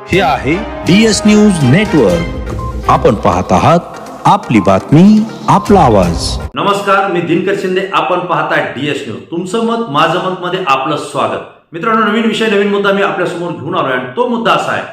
हे आहे DS news network. आपण पाहत आहात आपली बातमी आपला आवाज. नमस्कार, मी दिनकर शिंदे. आपण पाहताय DS न्यूज. तुमचं मत माझं मत मध्ये आपलं स्वागत. मित्रांनो, नवीन विषय नवीन मुद्दा मी आपल्या समोर घेऊन आलोय आणि तो मुद्दा असा आहे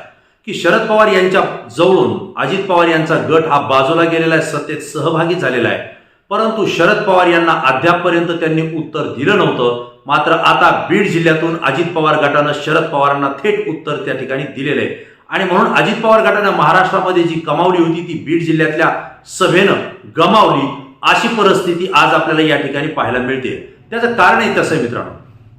की शरद पवार यांच्या जवळून अजित पवार यांचा गट हा बाजूला गेलेला आहे, सत्तेत सहभागी झालेला आहे. परंतु शरद पवार यांना अद्यापपर्यंत त्यांनी उत्तर दिलं नव्हतं. मात्र आता बीड जिल्ह्यातून अजित पवार गटानं शरद पवारांना थेट उत्तर त्या ठिकाणी दिलेलं आहे आणि म्हणून अजित पवार गटानं महाराष्ट्रामध्ये जी कमावली होती ती बीड जिल्ह्यातल्या सभेनं गमावली, अशी परिस्थिती आज आपल्याला या ठिकाणी पाहायला मिळते. त्याचं कारण आहे तसं मित्रांनो,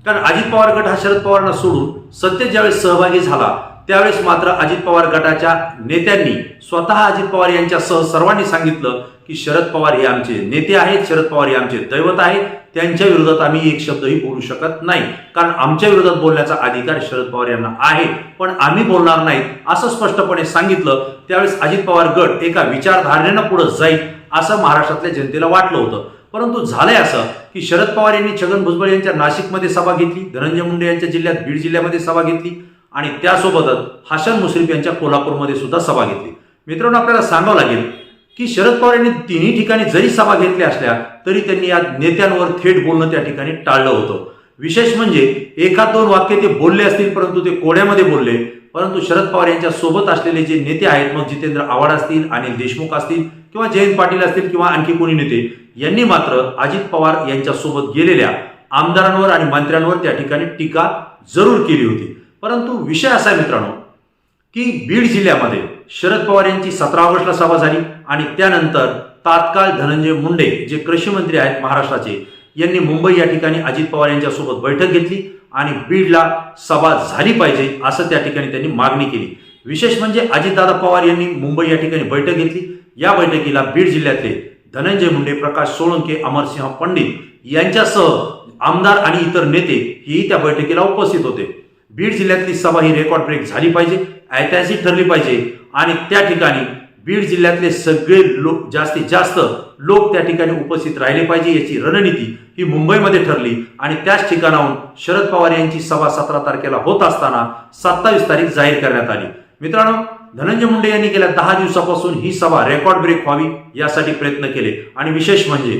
कारण अजित पवार गट हा शरद पवारांना सोडून सत्तेत ज्यावेळेस सहभागी झाला त्यावेळेस मात्र अजित पवार गटाच्या नेत्यांनी स्वतः अजित पवार यांच्यासह सर्वांनी सांगितलं की शरद पवार हे आमचे नेते आहेत, शरद पवार हे आमचे दैवत आहे, त्यांच्या विरोधात आम्ही एक शब्दही बोलू शकत नाही, कारण आमच्या विरोधात बोलण्याचा अधिकार शरद पवार यांना आहे, पण आम्ही बोलणार नाही असं स्पष्टपणे सांगितलं. त्यावेळेस अजित पवार गट एका विचारधारणेनं पुढे जाईल असं महाराष्ट्रातल्या जनतेला वाटलं होतं. परंतु झालंय असं की शरद पवार यांनी छगन भुजबळ यांच्या नाशिकमध्ये सभा घेतली, धनंजय मुंडे यांच्या जिल्ह्यात बीड जिल्ह्यामध्ये सभा घेतली आणि त्यासोबतच हसन मुश्रीफ यांच्या कोल्हापूरमध्ये सुद्धा सभा घेतली. मित्रांनो, आपल्याला सांगावं लागेल की शरद पवार यांनी तिन्ही ठिकाणी जरी सभा घेतल्या असल्या तरी त्यांनी या नेत्यांवर थेट बोलणं त्या ठिकाणी टाळलं होतं. विशेष म्हणजे एखाद दोन वाक्य ते बोलले असतील परंतु ते कोड्यामध्ये बोलले. परंतु शरद पवार यांच्या सोबत असलेले जे नेते आहेत, मग जितेंद्र आव्हाड असतील, अनिल देशमुख असतील किंवा जयंत पाटील असतील किंवा आणखी कोणी नेते, यांनी मात्र अजित पवार यांच्या सोबत गेलेल्या आमदारांवर आणि मंत्र्यांवर त्या ठिकाणी टीका जरूर केली होती. परंतु विषय असा आहे मित्रांनो की बीड जिल्ह्यामध्ये शरद पवार यांची 17 ऑगस्टला सभा झाली आणि त्यानंतर तात्काळ धनंजय मुंडे जे कृषी मंत्री आहेत महाराष्ट्राचे, यांनी मुंबई या ठिकाणी अजित पवार यांच्यासोबत बैठक घेतली आणि बीडला सभा झाली पाहिजे असं त्या ठिकाणी त्यांनी मागणी केली. विशेष म्हणजे अजितदादा पवार यांनी मुंबई या ठिकाणी बैठक घेतली. या बैठकीला बीड जिल्ह्यातले धनंजय मुंडे, प्रकाश सोळंके, अमरसिंह पंडित यांच्यासह आमदार आणि इतर नेते हेही त्या बैठकीला उपस्थित होते. बीड जिल्ह्यातली सभा ही रेकॉर्ड ब्रेक झाली पाहिजे, ऐतिहासिक ठरली पाहिजे आणि त्या ठिकाणी बीड जिल्ह्यातले सगळे लोक, जास्तीत जास्त लोक त्या ठिकाणी उपस्थित राहिले पाहिजे याची रणनीती ही मुंबईमध्ये ठरली आणि त्याच ठिकाणाहून शरद पवार यांची सभा 17 तारखेला होत असताना 27 तारीख जाहीर करण्यात आली. मित्रांनो, धनंजय मुंडे यांनी गेल्या 10 दिवसापासून ही सभा रेकॉर्ड ब्रेक व्हावी यासाठी प्रयत्न केले आणि विशेष म्हणजे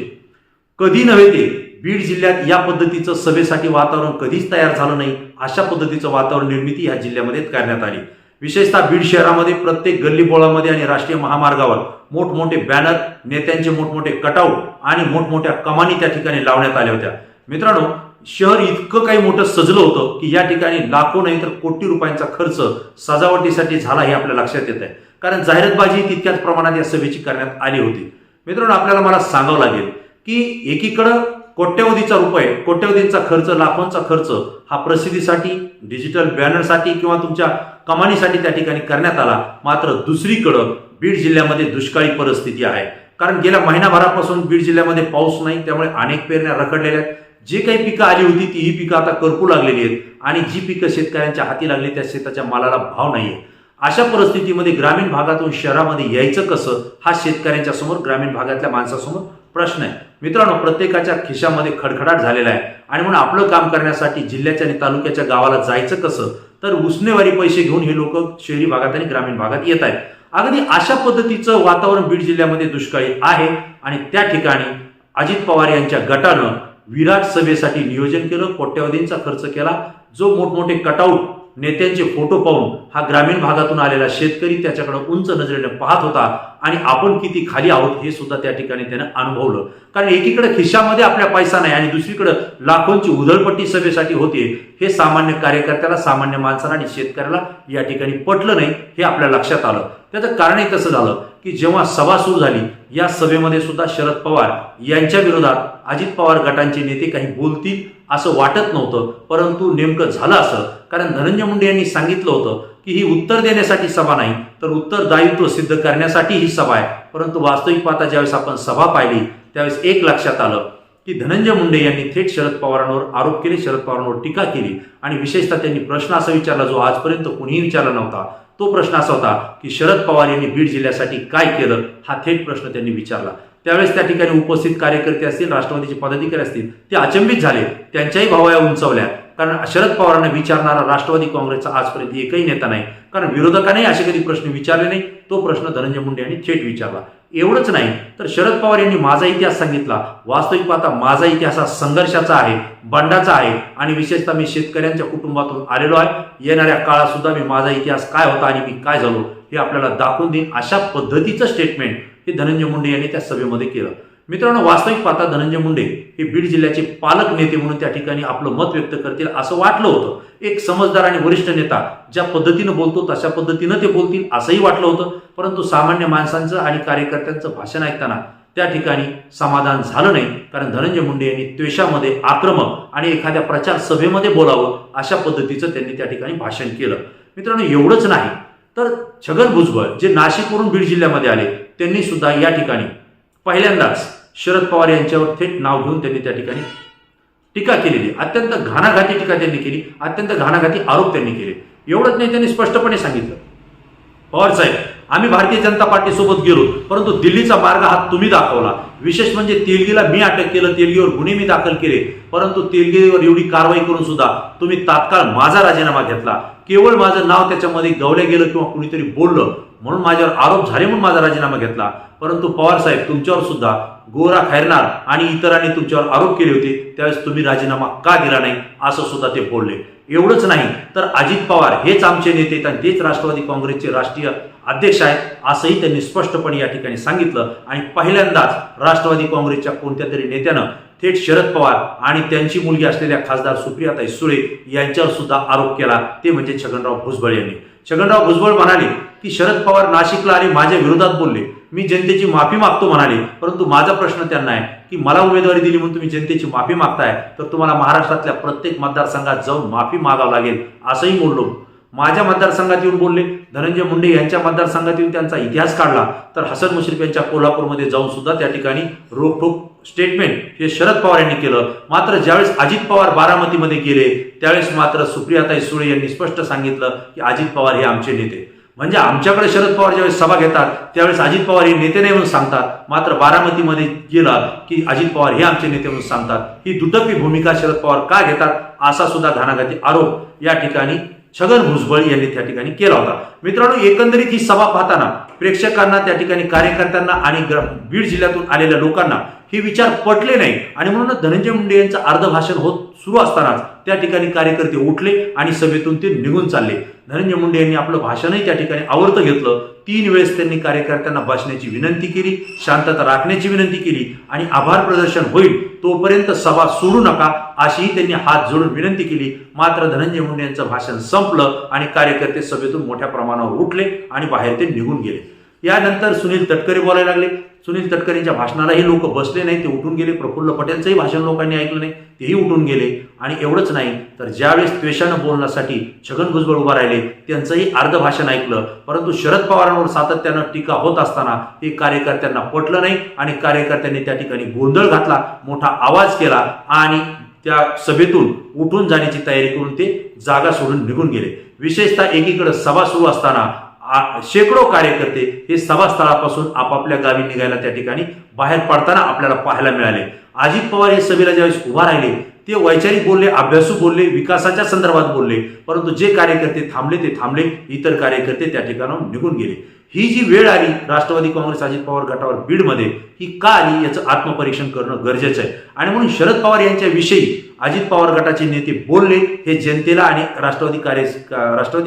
कधी नव्हे ते बीड जिल्ह्यात या पद्धतीचं सभेसाठी वातावरण कधीच तयार झालं नाही, अशा पद्धतीचं वातावरण निर्मिती या जिल्ह्यामध्ये करण्यात आली. विशेषतः बीड शहरामध्ये प्रत्येक गल्लीबोळामध्ये आणि राष्ट्रीय महामार्गावर मोठमोठे बॅनर, नेत्यांचे मोठमोठे कटआउट आणि मोठमोठ्या कमानी त्या ठिकाणी लावण्यात आल्या होत्या. मित्रांनो, शहर इतकं काही मोठं सजलं होतं की या ठिकाणी लाखो नाही तर कोटी रुपयांचा खर्च सजावटीसाठी झाला हे आपल्या लक्षात येत आहे, कारण जाहिरातबाजी तितक्याच प्रमाणात या सभेची करण्यात आली होती. मित्रांनो, आपल्याला मला सांगावं लागेल की एकीकडं कोट्यवधीचा रुपये, कोट्यवधींचा खर्च, लाखोंचा खर्च हा प्रसिद्धीसाठी, डिजिटल बॅनरसाठी किंवा तुमच्या कमानीसाठी त्या ठिकाणी करण्यात आला. मात्र दुसरीकडं बीड जिल्ह्यामध्ये दुष्काळी परिस्थिती आहे, कारण गेल्या महिनाभरापासून बीड जिल्ह्यामध्ये पाऊस नाही, त्यामुळे अनेक पेरण्या रखडलेल्या आहेत. जे काही पिकं आली होती ती ही पिकं आता करपू लागलेली आहेत आणि जी पिकं शेतकऱ्यांच्या हाती लागली त्या शेताच्या मालाला भाव नाहीये. अशा परिस्थितीमध्ये ग्रामीण भागातून शहरामध्ये यायचं कसं हा शेतकऱ्यांच्या समोर, ग्रामीण भागातल्या माणसासमोर प्रश्न आहे. मित्रांनो, प्रत्येकाच्या खिशामध्ये खडखडाट झालेला आहे आणि म्हणून आपलं काम करण्यासाठी जिल्ह्याच्या आणि तालुक्याच्या गावाला जायचं कसं, तर उसनेवारी पैसे घेऊन हे लोक शहरी भागात आणि ग्रामीण भागात येत आहेत. अगदी अशा पद्धतीचं वातावरण बीड जिल्ह्यामध्ये दुष्काळी आहे आणि त्या ठिकाणी अजित पवार यांच्या गटानं विराट सभेसाठी नियोजन केलं, कोट्यवधींचा खर्च केला. जो मोठमोठे कटआउट, नेत्यांचे फोटो पाहून हा ग्रामीण भागातून आलेला शेतकरी त्याच्याकडे उंच नजरेने पाहत होता आणि आपण किती खाली आहोत हे सुद्धा त्या ठिकाणी त्यानं अनुभवलं. कारण एकीकडे खिशामध्ये आपल्या पैसा नाही आणि दुसरीकडे लाखोंची उधळपट्टी सभेसाठी होते, हे सामान्य कार्यकर्त्याला, सामान्य माणसाला आणि शेतकऱ्याला या ठिकाणी पटलं नाही, हे आपल्या लक्षात आलं. त्याचं कारणही तसं झालं की जेव्हा सभा सुरू झाली या सभेमध्ये सुद्धा शरद पवार यांच्या विरोधात अजित पवार गटांचे नेते काही बोलतील असं वाटत नव्हतं. परंतु नेमकं झालं असं, कारण धनंजय मुंडे यांनी सांगितलं होतं की ही उत्तर देण्यासाठी सभा नाही तर उत्तरदायित्व सिद्ध करण्यासाठी ही सभा आहे. परंतु वास्तविक पाहता ज्यावेळेस आपण सभा पाहिली त्यावेळेस एक लक्षात आलं की धनंजय मुंडे यांनी थेट शरद पवारांवर आरोप केले, शरद पवारांवर टीका केली आणि विशेषतः त्यांनी प्रश्न असा विचारला जो आजपर्यंत कुणीही विचारला नव्हता. तो प्रश्न असा होता की शरद पवार यांनी बीड जिल्ह्यासाठी काय केलं, हा थेट प्रश्न त्यांनी विचारला. त्यावेळेस त्या ठिकाणी उपस्थित कार्यकर्ते असतील, राष्ट्रवादीचे पदाधिकारी असतील, ते अचंबित झाले, त्यांच्याही भावया उंचावल्या. कारण शरद पवारांना विचारणारा राष्ट्रवादी काँग्रेसचा आजपर्यंत एकही नेता नाही, कारण विरोधकांनाही असे कधी प्रश्न विचारले नाही. तो प्रश्न धनंजय मुंडे यांनी थेट विचारला. एवढंच नाही तर शरद पवार यांनी माझा इतिहास सांगितला. वास्तविक पाहता माझा इतिहास हा संघर्षाचा आहे, बंडाचा आहे आणि विशेषतः मी शेतकऱ्यांच्या कुटुंबातून आलेलो आहे. येणाऱ्या काळात सुद्धा मी माझा इतिहास काय होता आणि मी काय झालो हे आपल्याला दाखवून देईन, अशा पद्धतीचं स्टेटमेंट हे धनंजय मुंडे यांनी त्या सभेमध्ये केलं. मित्रांनो, वास्तविक पाहता धनंजय मुंडे हे बीड जिल्ह्याचे पालक नेते म्हणून त्या ठिकाणी आपलं मत व्यक्त करतील असं वाटलं होतं. एक समजदार आणि वरिष्ठ नेता ज्या पद्धतीनं बोलतो तशा पद्धतीनं ते बोलतील असंही वाटलं होतं. परंतु सामान्य माणसांचं आणि कार्यकर्त्यांचं भाषण ऐकताना त्या ठिकाणी समाधान झालं नाही, कारण धनंजय मुंडे यांनी द्वेषामध्ये आक्रमक आणि एखाद्या प्रचार सभेमध्ये बोलावं अशा पद्धतीचं त्यांनी त्या ठिकाणी भाषण केलं. मित्रांनो, एवढंच नाही तर छगन भुजबळ जे नाशिकवरून बीड जिल्ह्यामध्ये आले त्यांनी सुद्धा या ठिकाणी पहिल्यांदाच शरद पवार यांच्यावर थेट नाव घेऊन त्यांनी त्या ठिकाणी टीका केलेली. अत्यंत घाणाघाती टीका त्यांनी केली, अत्यंत घाणाघाती आरोप त्यांनी केले. एवढंच नाही, त्यांनी स्पष्टपणे सांगितलं, पवार साहेब आम्ही भारतीय जनता पार्टी सोबत गेलो, परंतु दिल्लीचा मार्ग हा तुम्ही दाखवला. विशेष म्हणजे तेलगीला मी अटक केलं, तेलगीवर गुन्हे मी दाखल केले, परंतु तेलगीवर एवढी कारवाई करून सुद्धा तुम्ही तात्काळ माझा राजीनामा घेतला. केवळ माझं नाव त्याच्यामध्ये गवलं गेलं किंवा कुणीतरी बोललं म्हणून माझ्यावर आरोप झाले म्हणून माझा राजीनामा घेतला. परंतु पवार साहेब तुमच्यावर सुद्धा गोरा खैरनार आणि इतरांनी तुमच्यावर आरोप केले होते, त्यावेळेस तुम्ही राजीनामा का दिला नाही असं सुद्धा ते बोलले. एवढंच नाही तर अजित पवार हेच आमचे नेते आणि तेच राष्ट्रवादी काँग्रेसचे राष्ट्रीय अध्यक्ष आहेत असंही त्यांनी स्पष्टपणे या ठिकाणी सांगितलं. आणि पहिल्यांदाच राष्ट्रवादी काँग्रेसच्या कोणत्या तरी नेत्यानं थेट शरद पवार आणि त्यांची मुलगी असलेल्या खासदार सुप्रियाताई सुळे यांच्यावर सुद्धा आरोप केला, ते म्हणजे छगनराव भुजबळ यांनी. छगनराव भुजबळ म्हणाले की शरद पवार नाशिकला आले, माझ्या विरोधात बोलले, मी जनतेची माफी मागतो म्हणाले, परंतु माझा प्रश्न त्यांना आहे की मला उमेदवारी दिली म्हणून तुम्ही जनतेची माफी मागताय, तर तुम्हाला महाराष्ट्रातल्या प्रत्येक मतदारसंघात जाऊन माफी मागावं लागेल असंही बोललो. माझ्या मतदारसंघात येऊन बोलले, धनंजय मुंडे यांच्या मतदारसंघात येऊन त्यांचा इतिहास काढला, तर हसन मुश्रीफ यांच्या कोल्हापूरमध्ये जाऊन सुद्धा त्या ठिकाणी रोखठोक स्टेटमेंट हे शरद पवार यांनी केलं. मात्र ज्यावेळेस अजित पवार बारामतीमध्ये गेले त्यावेळेस मात्र सुप्रियाताई सुळे यांनी स्पष्ट सांगितलं की अजित पवार हे आमचे नेते. म्हणजे आमच्याकडे शरद पवार ज्यावेळेस सभा घेतात त्यावेळेस अजित पवार हे नेते नाही म्हणून सांगतात, मात्र बारामतीमध्ये गेला की अजित पवार हे आमचे नेते म्हणून सांगतात. ही दुटप्पी भूमिका शरद पवार का घेतात असा सुद्धा घणाघाती आरोप या ठिकाणी छगन भुजबळ यांनी त्या ठिकाणी केला होता. मित्रांनो, एकंदरीत ही सभा पाहताना प्रेक्षकांना, त्या ठिकाणी कार्यकर्त्यांना आणि बीड जिल्ह्यातून आलेल्या लोकांना हे विचार पटले नाही आणि म्हणूनच धनंजय मुंडे यांचं अर्ध भाषण होत सुरू असतानाच त्या ठिकाणी कार्यकर्ते उठले आणि सभेतून ते निघून चालले. धनंजय मुंडे यांनी आपलं भाषणही त्या ठिकाणी आवर्त घेतलं. 3 वेळेस त्यांनी कार्यकर्त्यांना बसण्याची विनंती केली, शांतता राखण्याची विनंती केली आणि आभार प्रदर्शन होईल तोपर्यंत सभा सोडू नका अशीही त्यांनी हात जोडून विनंती केली. मात्र धनंजय मुंडे यांचं भाषण संपलं आणि कार्यकर्ते सभेतून मोठ्या प्रमाणावर उठले आणि बाहेर ते निघून गेले. यानंतर सुनील तटकरे बोलायला लागले. सुनील तटकरेंच्या भाषणालाही लोक बसले नाही, ते उठून गेले. प्रफुल्ल पटेलचंही भाषण लोकांनी ऐकलं नाही, तेही उठून गेले. आणि एवढंच नाही तर ज्यावेळेस द्वेषानं बोलण्यासाठी छगन भुजबळ उभा राहिले त्यांचंही अर्ध भाषण ऐकलं, परंतु शरद पवारांवर सातत्यानं टीका होत असताना हे कार्यकर्त्यांना पटलं नाही आणि कार्यकर्त्यांनी त्या ठिकाणी गोंधळ घातला, मोठा आवाज केला आणि त्या सभेतून उठून जाण्याची तयारी करून ते जागा सोडून निघून गेले. विशेषतः एकीकडे सभा सुरू असताना शेकडो कार्यकर्ते हे सभास्थळापासून आपापल्या गावी निघायला त्या ठिकाणी बाहेर पडताना आपल्याला पाहायला मिळाले. अजित पवार हे सभेला ज्यावेळेस उभा राहिले ते वैचारिक बोलले, अभ्यासू बोलले, विकासाच्या संदर्भात बोलले, परंतु जे कार्यकर्ते थांबले ते थांबले, इतर कार्यकर्ते त्या ठिकाणाहून निघून गेले. ही जी वेळ आली राष्ट्रवादी काँग्रेस अजित पवार गटावर बीडमध्ये, ही का आली याचं आत्मपरीक्षण करणं गरजेचं आहे. आणि म्हणून शरद पवार यांच्याविषयी अजित पवार गटाचे नेते बोलले हे जनतेला आणि राष्ट्रवादी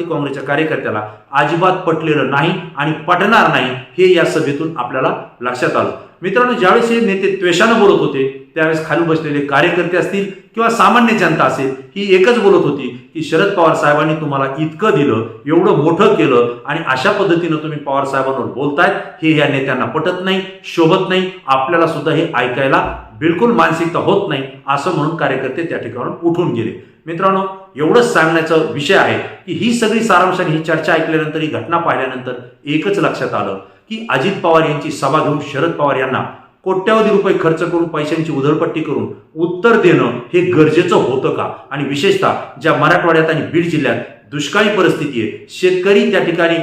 काँग्रेसच्या कार्यकर्त्याला अजिबात पटलेलं नाही आणि पटणार नाही हे या सभेतून आपल्याला लक्षात आलं. मित्रांनो, ज्यावेळेस हे नेते द्वेषानं बोलत होते त्यावेळेस खाली बसलेले कार्यकर्ते असतील किंवा सामान्य जनता असेल ही एकच बोलत होती की शरद पवार साहेबांनी तुम्हाला इतकं दिलं, एवढं मोठं केलं आणि अशा पद्धतीनं तुम्ही पवार साहेबांवर बोलतायत हे या नेत्यांना पटत नाही, शोभत नाही, आपल्याला सुद्धा हे ऐकायला बिलकुल मानसिकता होत नाही असं म्हणून कार्यकर्ते त्या ठिकाणाहून उठून गेले. मित्रांनो, एवढंच सांगण्याचा विषय आहे की ही सगळी सारांशाने ही चर्चा ऐकल्यानंतर, ही घटना पाहिल्यानंतर एकच लक्षात आलं की अजित पवार यांची सभा घेऊन शरद पवार यांना कोट्यावधी रुपये खर्च करून पैशांची उधळपट्टी करून उत्तर देणं हे गरजेचं होतं का? आणि विशेषतः ज्या मराठवाड्यात आणि बीड जिल्ह्यात दुष्काळी परिस्थिती आहे, शेतकरी त्या ठिकाणी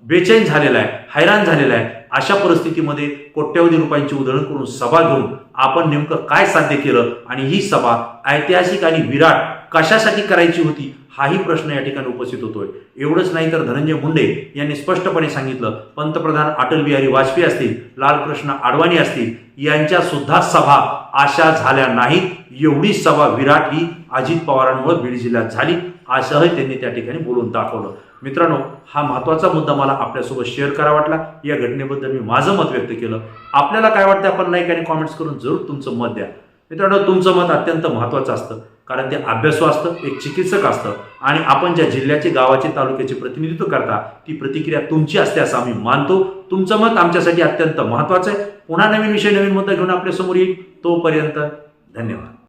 बेचैन झालेला आहे, हैराण झालेला आहे, अशा परिस्थितीमध्ये कोट्यावधी रुपयांची उधळण करून सभा घेऊन आपण नेमकं काय साध्य केलं आणि ही सभा ऐतिहासिक आणि विराट कशासाठी करायची होती हाही प्रश्न या ठिकाणी उपस्थित होतोय. एवढंच नाही तर धनंजय मुंडे यांनी स्पष्टपणे सांगितलं, पंतप्रधान अटल बिहारी वाजपेयी असतील, लालकृष्ण अडवाणी असतील, यांच्या सुद्धा सभा अशा झाल्या नाहीत. एवढी सभा विराट ही अजित पवारांमुळे बीड जिल्ह्यात झाली असंही त्यांनी त्या ठिकाणी बोलून दाखवलं. मित्रांनो, हा महत्त्वाचा मुद्दा मला आपल्यासोबत शेअर करा वाटला. या घटनेबद्दल मी माझं मत व्यक्त केलं. आपल्याला काय वाटतं आपण लाईक आणि कॉमेंट्स करून जरूर तुमचं मत द्या. मित्रांनो, तुमचं मत अत्यंत महत्त्वाचं असतं, कारण ते अभ्यासू असतं, एक चिकित्सक असतं आणि आपण ज्या जिल्ह्याचे, गावाचे, तालुक्याचे प्रतिनिधित्व करता ती प्रतिक्रिया तुमची असते असं आम्ही मानतो. तुमचं मत आमच्यासाठी अत्यंत महत्त्वाचं आहे. पुन्हा नवीन विषय, नवीन मुद्दा घेऊन आपल्यासमोर येईल. तोपर्यंत धन्यवाद.